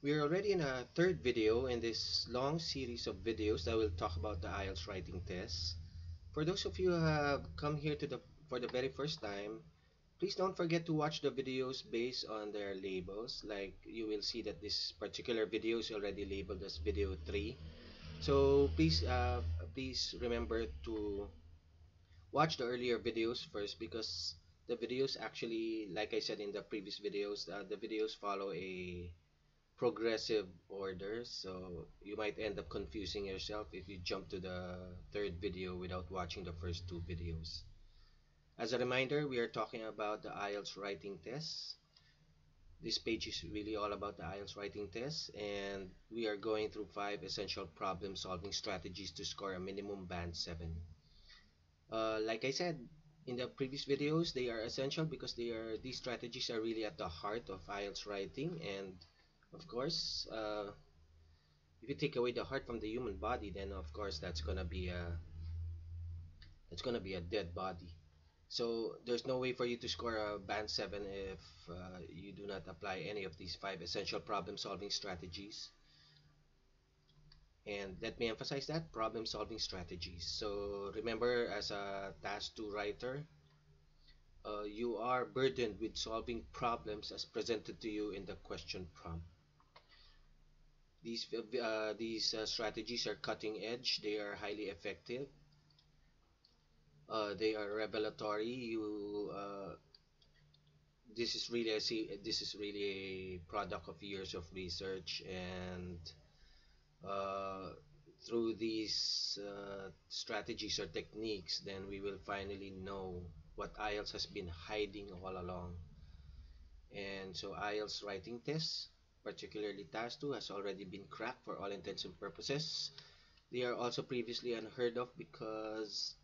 We are already in a third video in this long series of videos that will talk about the IELTS writing test. For those of you who have come here for the very first time, please don't forget to watch the videos based on their labels. Like you will see that this particular video is already labeled as video 3. So please remember to watch the earlier videos first because the videos actually, like I said in the previous videos, the videos follow a progressive order, so you might end up confusing yourself if you jump to the third video without watching the first two videos. As a reminder, we are talking about the IELTS writing test. This page is really all about the IELTS writing test, and we are going through 5 essential problem solving strategies to score a minimum band 7. Like I said in the previous videos, they are essential because these strategies are really at the heart of IELTS writing, and of course, if you take away the heart from the human body, then of course that's gonna be a dead body. So there's no way for you to score a band 7 if you do not apply any of these 5 essential problem solving strategies. And let me emphasize that, problem solving strategies. So remember, as a task 2 writer, you are burdened with solving problems as presented to you in the question prompt. These strategies are cutting edge, they are highly effective, they are revelatory. This is really a product of years of research, and uh, through these strategies or techniques, then we will finally know what IELTS has been hiding all along. And so IELTS writing tests, particularly task 2, has already been cracked for all intents and purposes. They are also previously unheard of because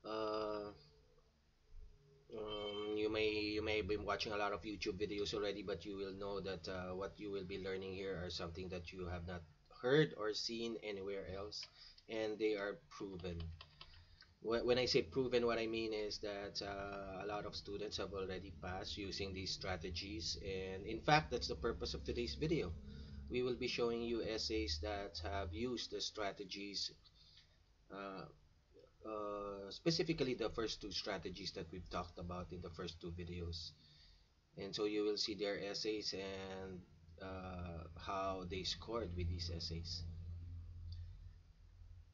uh, you may have been watching a lot of YouTube videos already, but you will know that what you will be learning here are something that you have not heard or seen anywhere else, and they are proven. When I say proven, what I mean is that a lot of students have already passed using these strategies, and in fact, that's the purpose of today's video. We will be showing you essays that have used the strategies, uh, specifically the first two strategies that we've talked about in the first two videos. And so you will see their essays and how they scored with these essays.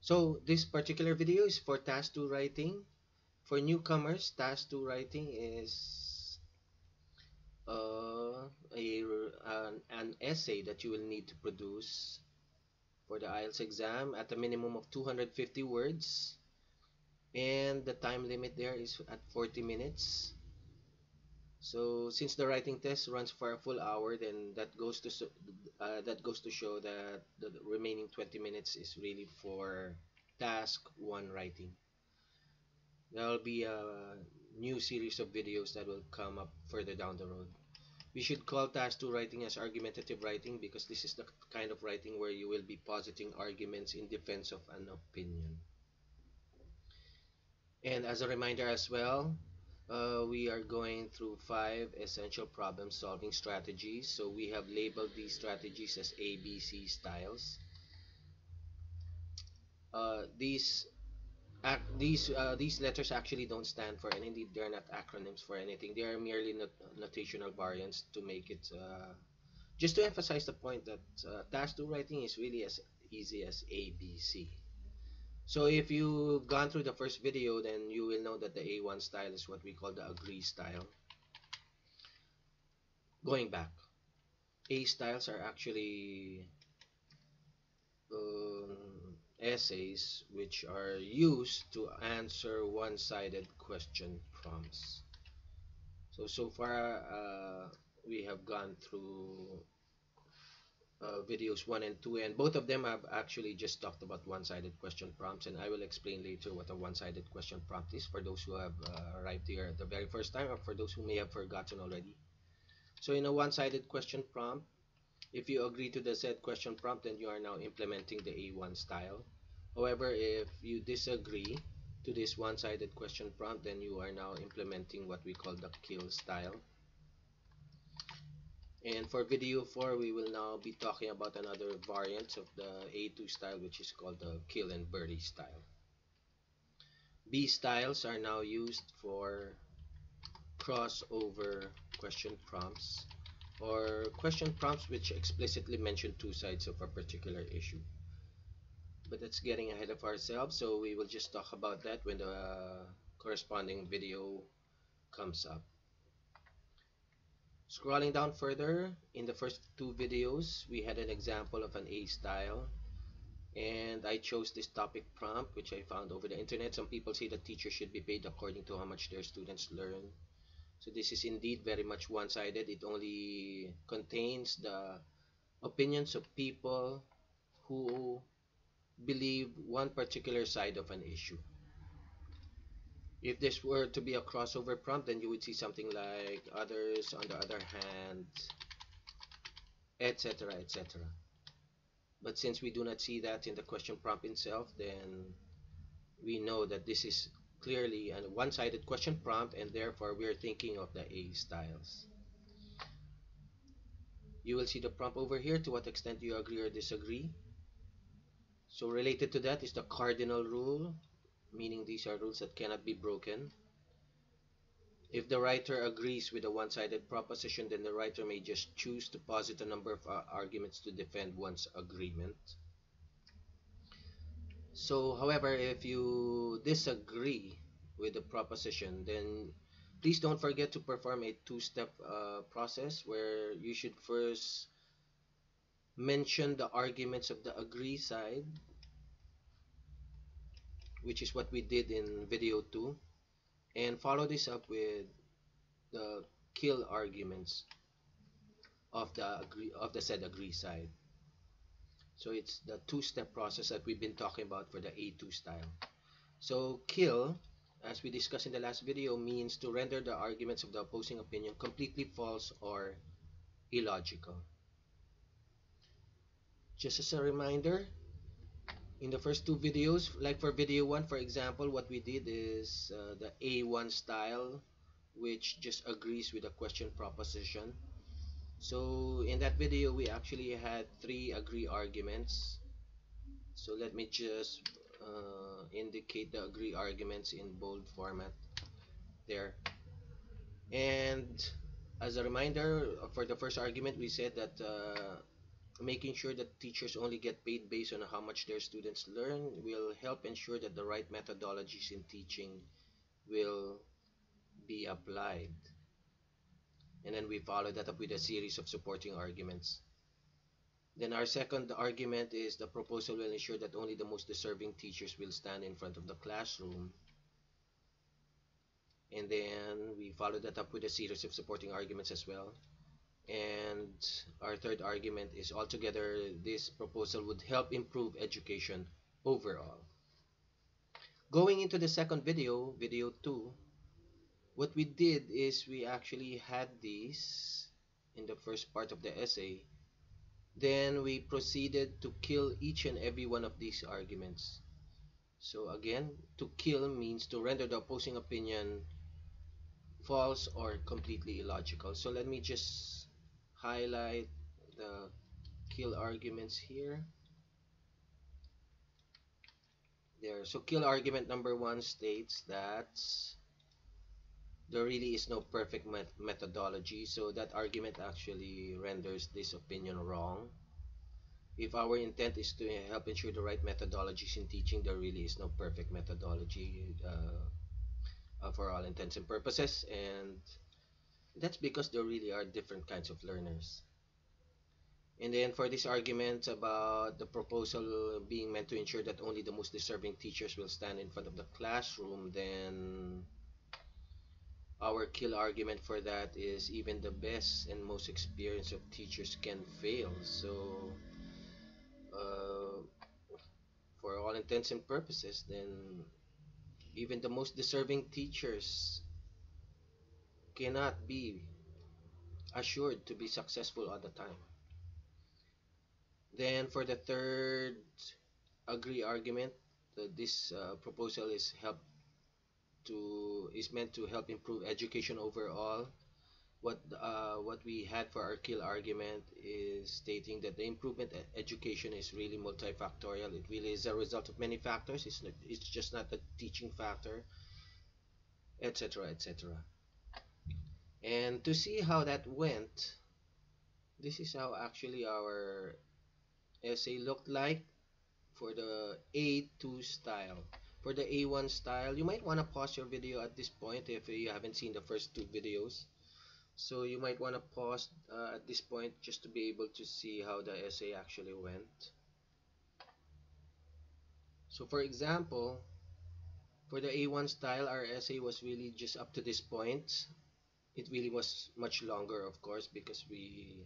So this particular video is for task 2 writing. For newcomers, task 2 writing is an essay that you will need to produce for the IELTS exam at a minimum of 250 words, and the time limit there is at 40 minutes. So since the writing test runs for a full hour, then that goes to show that the remaining 20 minutes is really for task 1 writing. There will be a new series of videos that will come up further down the road. We should call task 2 writing as argumentative writing because this is the kind of writing where you will be positing arguments in defense of an opinion. And as a reminder as well, we are going through 5 essential problem solving strategies. So we have labeled these strategies as ABC styles. These these letters actually don't stand for anything. They're not acronyms for anything. They are merely notational variants to make it just to emphasize the point that task 2 writing is really as easy as ABC. So if you've gone through the first video, then you will know that the A1 style is what we call the agree style. Going back, A styles are actually essays which are used to answer one-sided question prompts. So far, we have gone through videos 1 and 2, and both of them have actually just talked about one-sided question prompts, and I will explain later what a one-sided question prompt is for those who have arrived here the very first time, or for those who may have forgotten already. So in a one-sided question prompt, if you agree to the said question prompt, then you are now implementing the A1 style. However, if you disagree to this one-sided question prompt, then you are now implementing what we call the kill style. And for video 4, we will now be talking about another variant of the A2 style, which is called the kill and bury style. B styles are now used for crossover question prompts, or question prompts which explicitly mention two sides of a particular issue. But that's getting ahead of ourselves, so we will just talk about that when the corresponding video comes up. Scrolling down further, in the first two videos, we had an example of an A style, and I chose this topic prompt, which I found over the internet. Some people say that teachers should be paid according to how much their students learn. So this is indeed very much one-sided. It only contains the opinions of people who believe one particular side of an issue. If this were to be a crossover prompt, then you would see something like others on the other hand, etc., etc. But since we do not see that in the question prompt itself, then we know that this is clearly a one-sided question prompt, and therefore we are thinking of the A styles. You will see the prompt over here. To what extent do you agree or disagree? So related to that is the cardinal rule, meaning these are rules that cannot be broken. If the writer agrees with a one-sided proposition, then the writer may just choose to posit a number of arguments to defend one's agreement. So, however, if you disagree with the proposition, then please don't forget to perform a two-step process where you should first mention the arguments of the agree side, which is what we did in video 2, and follow this up with the kill arguments of the said agree side. So it's the two-step process that we've been talking about for the A2 style. So kill, as we discussed in the last video, means to render the arguments of the opposing opinion completely false or illogical. Just as a reminder, in the first two videos, like for video 1, for example, what we did is the A1 style, which just agrees with a question proposition. So in that video, we actually had 3 agree arguments. So let me just indicate the agree arguments in bold format there. And as a reminder, for the first argument, we said that making sure that teachers only get paid based on how much their students learn will help ensure that the right methodologies in teaching will be applied. And then we follow that up with a series of supporting arguments. Then our second argument is the proposal will ensure that only the most deserving teachers will stand in front of the classroom. And then we follow that up with a series of supporting arguments as well. And our third argument is altogether this proposal would help improve education overall. Going into the second video, video 2, what we did is we actually had these in the first part of the essay. Then we proceeded to kill each and every one of these arguments. So again, to kill means to render the opposing opinion false or completely illogical. So let me just highlight the kill arguments here. There. So kill argument number 1 states that there really is no perfect methodology. So that argument actually renders this opinion wrong. If our intent is to help ensure the right methodologies in teaching, there really is no perfect methodology for all intents and purposes. And that's because there really are different kinds of learners. And then for this argument about the proposal being meant to ensure that only the most deserving teachers will stand in front of the classroom, then our kill argument for that is even the best and most experienced of teachers can fail. So uh, for all intents and purposes, then even the most deserving teachers cannot be assured to be successful all the time. Then for the third agree argument, this proposal is meant to help improve education overall. what we had for our kill argument is stating that the improvement education is really multifactorial. It really is a result of many factors. It's just not a teaching factor, etc., etc. And to see how that went, this is how actually our essay looked like for the A2 style. For the A1 style, you might want to pause your video at this point if you haven't seen the first two videos. So you might want to pause at this point just to be able to see how the essay actually went. So for example, for the A1 style, our essay was really just up to this point. It really was much longer, of course, because we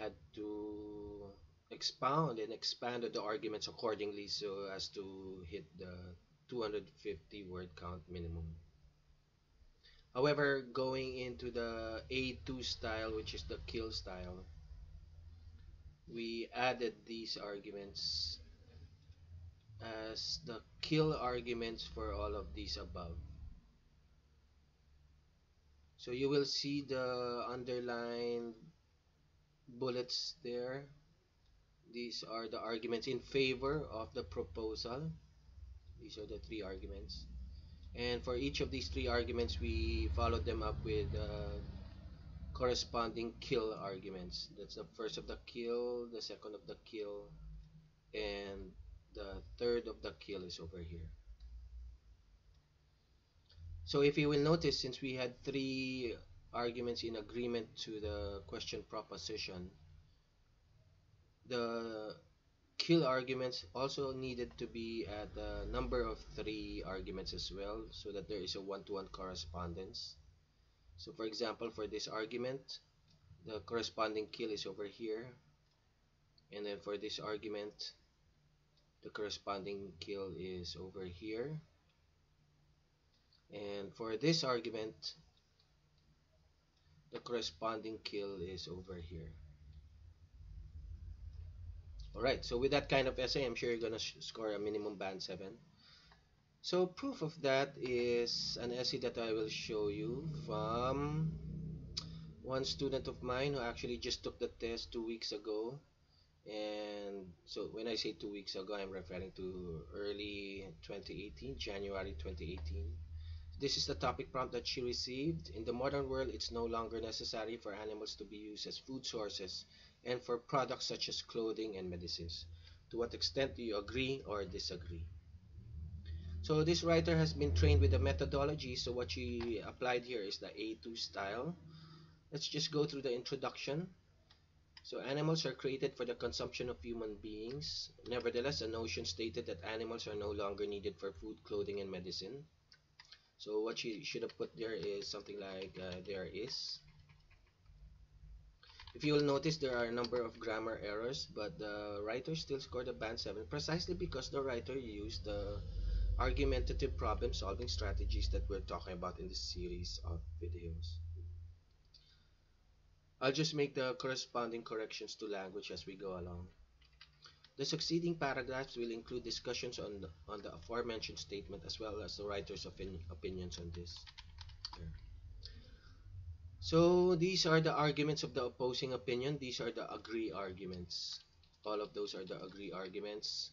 had to expound and expanded the arguments accordingly so as to hit the 250 word count minimum. However, going into the A2 style, which is the kill style, we added these arguments as the kill arguments for all of these above. So you will see the underlined bullets there. These are the arguments in favor of the proposal. These are the three arguments. And for each of these three arguments, we followed them up with corresponding kill arguments. That's the first of the kill, the second of the kill, and the third of the kill is over here. So if you will notice, since we had three arguments in agreement to the question proposition, the kill arguments also needed to be at the number of three arguments as well, so that there is a one-to-one correspondence. So for example, for this argument, the corresponding kill is over here, and then for this argument, the corresponding kill is over here, and for this argument, the corresponding kill is over here. Alright, so with that kind of essay, I'm sure you're gonna score a minimum band 7. So proof of that is an essay that I will show you from one student of mine who actually just took the test 2 weeks ago. And so when I say 2 weeks ago, I'm referring to early 2018, January 2018. This is the topic prompt that she received. In the modern world, it's no longer necessary for animals to be used as food sources and for products such as clothing and medicines. To what extent do you agree or disagree? So this writer has been trained with the methodology, so what she applied here is the A2 style. Let's just go through the introduction. So animals are created for the consumption of human beings. Nevertheless, a notion stated that animals are no longer needed for food, clothing, and medicine. So what she should have put there is something like there is. If you will notice, there are a number of grammar errors, but the writer still scored a band 7 precisely because the writer used the argumentative problem solving strategies that we're talking about in this series of videos. I'll just make the corresponding corrections to language as we go along. The succeeding paragraphs will include discussions on the aforementioned statement as well as the writer's opinions on this. Here. So these are the arguments of the opposing opinion. These are the agree arguments. All of those are the agree arguments.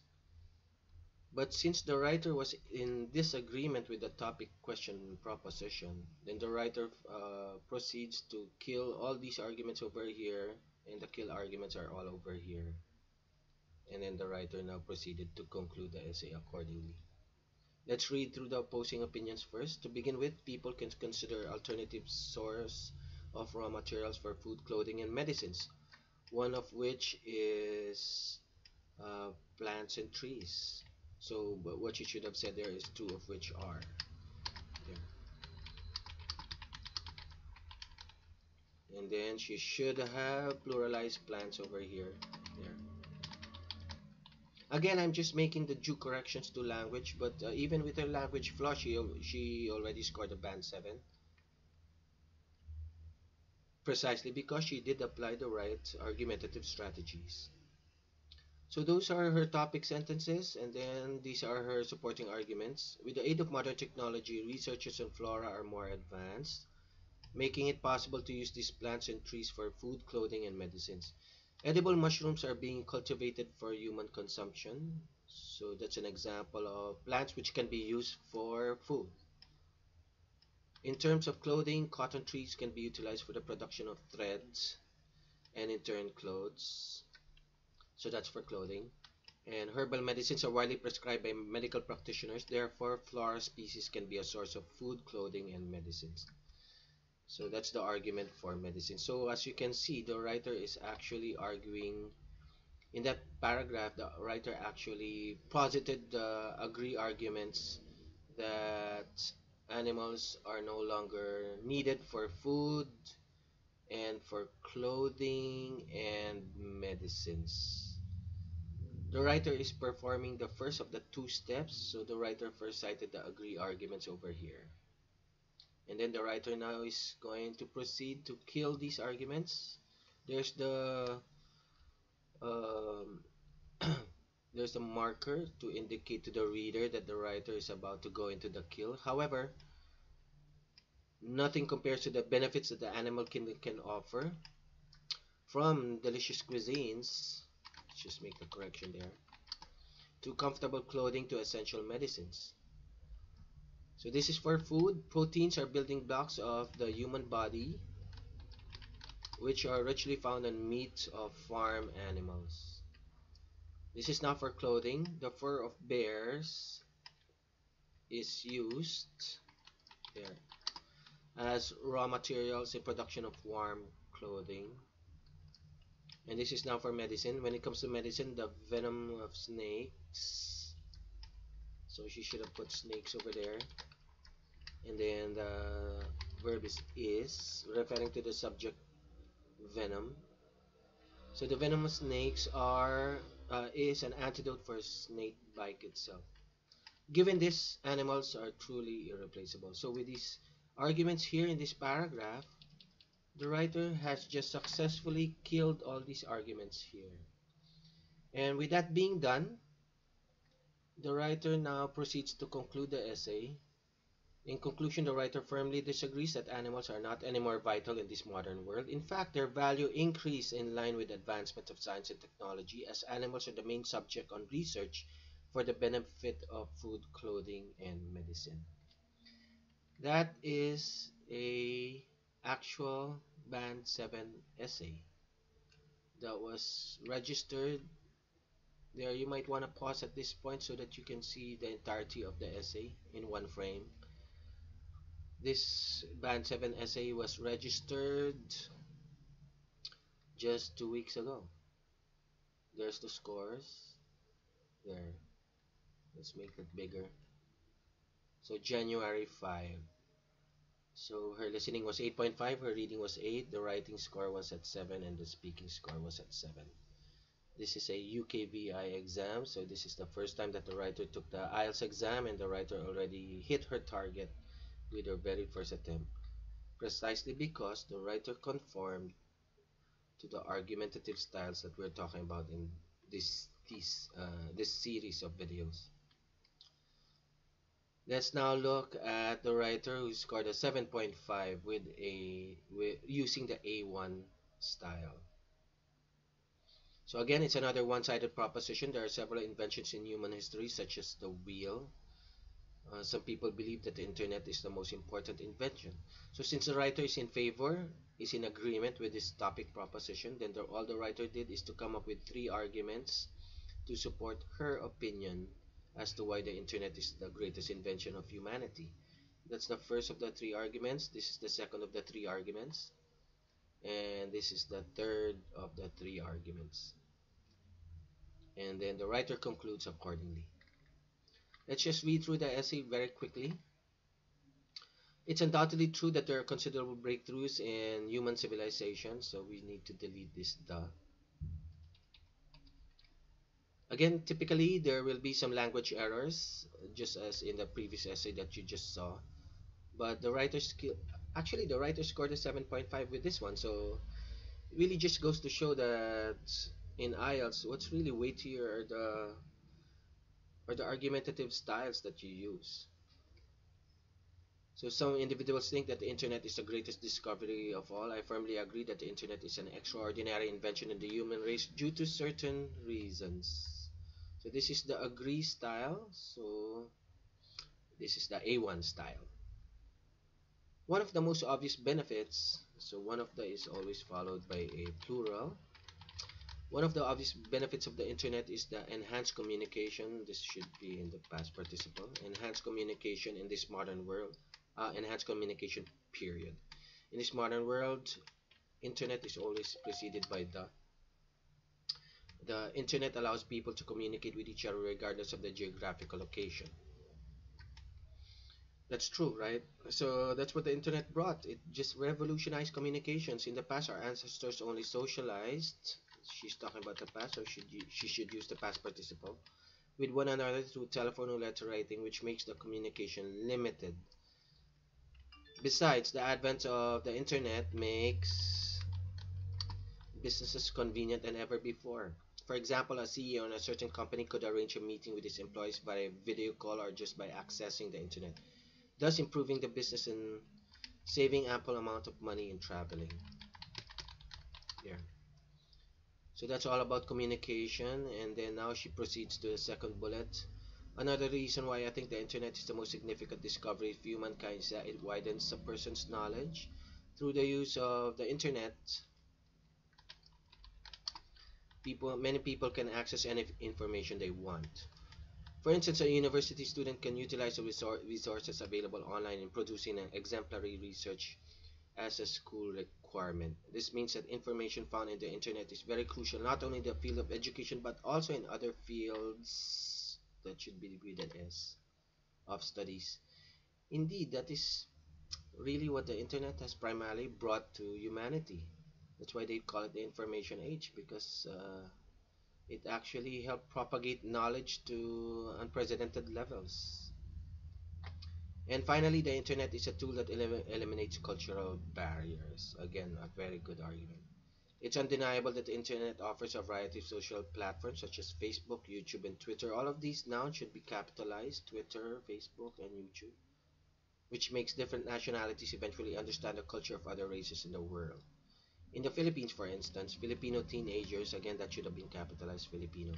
But since the writer was in disagreement with the topic question proposition, then the writer proceeds to kill all these arguments over here, and the kill arguments are all over here. And then the writer now proceeded to conclude the essay accordingly. Let's read through the opposing opinions first. To begin with, people can consider alternative source of raw materials for food, clothing, and medicines, one of which is plants and trees. So what you should have said there is two of which are there. And then she should have pluralized plants over here. There. Again, I'm just making the due corrections to language, but even with her language flaw, she already scored a band 7. Precisely because she did apply the right argumentative strategies. So those are her topic sentences, and then these are her supporting arguments. With the aid of modern technology, researchers on flora are more advanced. making it possible to use these plants and trees for food, clothing, and medicines. Edible mushrooms are being cultivated for human consumption. So that's an example of plants which can be used for food. In terms of clothing, cotton trees can be utilized for the production of threads and in turn clothes. So that's for clothing. And herbal medicines are widely prescribed by medical practitioners. Therefore, flora species can be a source of food, clothing, and medicines. So that's the argument for medicine. So as you can see, the writer is actually arguing in that paragraph. The writer actually posited the agree arguments that animals are no longer needed for food and for clothing and medicines. The writer is performing the first of the two steps, so the writer first cited the agree arguments over here. And then the writer now is going to proceed to kill these arguments. There's the um, there's a marker to indicate to the reader that the writer is about to go into the kill. However, nothing compares to the benefits that the animal can offer, from delicious cuisines, let's just make a correction there, to comfortable clothing to essential medicines. So this is for food. Proteins are building blocks of the human body, which are richly found in meat of farm animals. This is now for clothing. The fur of bears is used there as raw materials in production of warm clothing. And this is now for medicine. When it comes to medicine, the venom of snakes. So she should have put snakes over there. And then the verb is referring to the subject venom. So the venomous snakes are is an antidote for snake bite itself. Given this, animals are truly irreplaceable. So with these arguments here in this paragraph, the writer has just successfully killed all these arguments here. And with that being done, the writer now proceeds to conclude the essay. In conclusion, the writer firmly disagrees that animals are not any more vital in this modern world. In fact, their value increased in line with advancement of science and technology, as animals are the main subject on research for the benefit of food, clothing, and medicine. That is a actual Band 7 essay that was registered there. You might want to pause at this point so that you can see the entirety of the essay in one frame. This Band 7 essay was registered just 2 weeks ago. There's the scores. There. Let's make it bigger. So January 5. So her listening was 8.5, her reading was 8, the writing score was at 7, and the speaking score was at 7. This is a UKVI exam, so this is the first time that the writer took the IELTS exam, and the writer already hit her target with her very first attempt, precisely because the writer conformed to the argumentative styles that we're talking about in this series of videos. Let's now look at the writer who scored a 7.5 with using the A1 style. So again, it's another one-sided proposition. There are several inventions in human history, such as the wheel. Some people believe that the internet is the most important invention. So since the writer is in agreement with this topic proposition, then all the writer did is to come up with 3 arguments to support her opinion as to why the internet is the greatest invention of humanity. That's the first of the 3 arguments. This is the second of the 3 arguments. And this is the third of the 3 arguments. And then the writer concludes accordingly. Let's just read through the essay very quickly. It's undoubtedly true that there are considerable breakthroughs in human civilization, so we need to delete this "the." Again, typically there will be some language errors, just as in the previous essay that you just saw. But the writer scored a 7.5 with this one, so it really just goes to show that in IELTS, what's really weightier are the argumentative styles that you use. So some individuals think that the internet is the greatest discovery of all. I firmly agree that the internet is an extraordinary invention in the human race due to certain reasons. So this is the agree style. So this is the A1 style. One of the most obvious benefits, so one of the is always followed by a plural. One of the obvious benefits of the internet is the enhanced communication. This should be in the past participle. Enhanced communication in this modern world. Enhanced communication, period. In this modern world, internet is always preceded by the. The internet allows people to communicate with each other regardless of the geographical location. That's true, right? So that's what the internet brought. It just revolutionized communications. In the past, our ancestors only socialized. She's talking about the past, so she should use the past participle with one another through telephone or letter writing, which makes the communication limited. Besides, the advent of the internet makes businesses convenient than ever before. For example, a CEO in a certain company could arrange a meeting with his employees via video call or just by accessing the internet, thus improving the business and saving ample amount of money in traveling. Yeah. So that's all about communication, and then now she proceeds to the second bullet. Another reason why I think the internet is the most significant discovery of humankind is that it widens a person's knowledge. Through the use of the internet, many people can access any information they want. For instance, a university student can utilize the resources available online in producing an exemplary research as a school requirement. This means that information found in the internet is very crucial not only in the field of education but also in other fields that should be with an S of studies. Indeed, that is really what the internet has primarily brought to humanity. That's why they call it the information age, because it actually helped propagate knowledge to unprecedented levels. And finally, the internet is a tool that eliminates cultural barriers. Again, a very good argument. It's undeniable that the internet offers a variety of social platforms such as Facebook, YouTube, and Twitter. All of these nouns should be capitalized: Twitter, Facebook, and YouTube, which makes different nationalities eventually understand the culture of other races in the world. In the Philippines, for instance, Filipino teenagers, again, that should have been capitalized Filipino.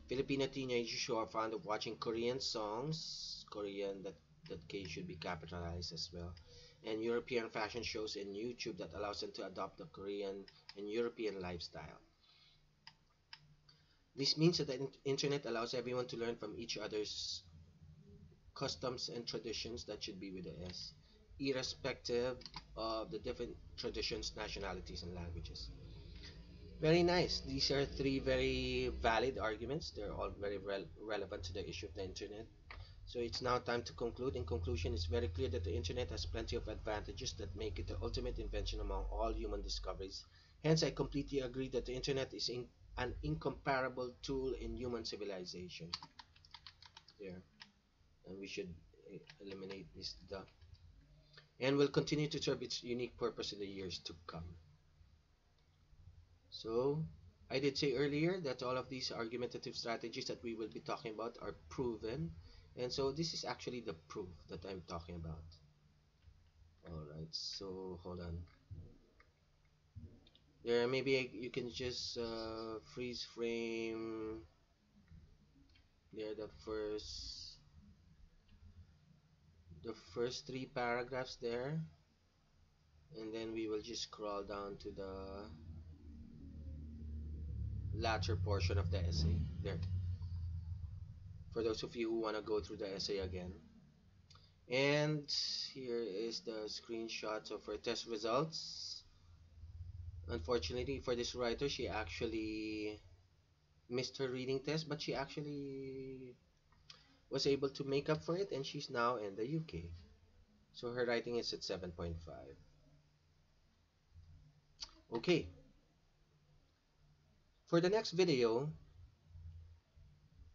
Filipino teenagers who are fond of watching Korean songs, Korean, that K should be capitalized as well, and European fashion shows in YouTube that allows them to adopt the Korean and European lifestyle. This means that the internet allows everyone to learn from each other's customs and traditions, that should be with the S, irrespective of the different traditions, nationalities, and languages. Very nice. These are three very valid arguments. They're all very relevant to the issue of the internet. So it's now time to conclude. In conclusion, it's very clear that the internet has plenty of advantages that make it the ultimate invention among all human discoveries. Hence, I completely agree that the internet is an incomparable tool in human civilization. There. And we should eliminate this the. And will continue to serve its unique purpose in the years to come. So, I did say earlier that all of these argumentative strategies that we will be talking about are proven. And so this is actually the proof that I'm talking about. Alright, so hold on. There, maybe you can just freeze frame there the first three paragraphs there, and then we will just scroll down to the latter portion of the essay there, for those of you who want to go through the essay again. And here is the screenshot of her test results. Unfortunately for this writer, she actually missed her reading test, but she actually was able to make up for it, and she's now in the UK. So her writing is at 7.5. Okay. For the next video,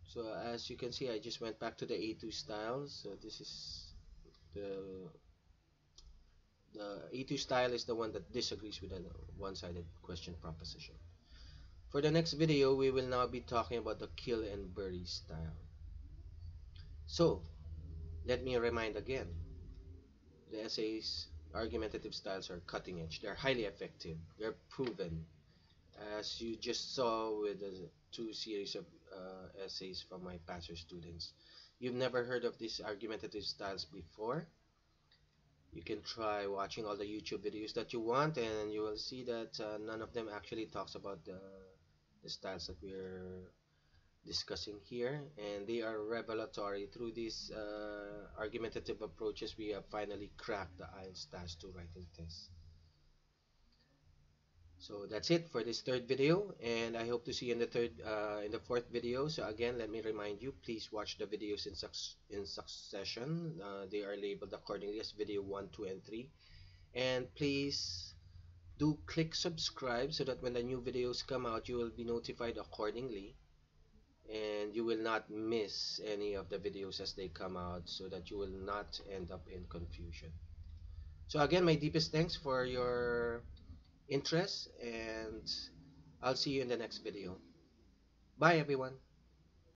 so as you can see, I just went back to the A2 style. So this is the A2 style is the one that disagrees with a one-sided question proposition. For the next video, we will now be talking about the kill and bury style. So, let me remind again. The essays, argumentative styles are cutting edge. They're highly effective. They're proven, as you just saw with the two series of essays from my passer students. You've never heard of these argumentative styles before? You can try watching all the YouTube videos that you want, and you will see that none of them actually talks about the styles that we're discussing here, and they are revelatory. Through these argumentative approaches, we have finally cracked the IELTS task 2 writing test. So that's it for this third video, and I hope to see you in the fourth video. So again, let me remind you, please watch the videos in succession. They are labeled accordingly as video 1, 2, and 3. And please do click subscribe so that when the new videos come out, you will be notified accordingly, and you will not miss any of the videos as they come out, so that you will not end up in confusion. So again, my deepest thanks for your interest, and I'll see you in the next video. Bye everyone.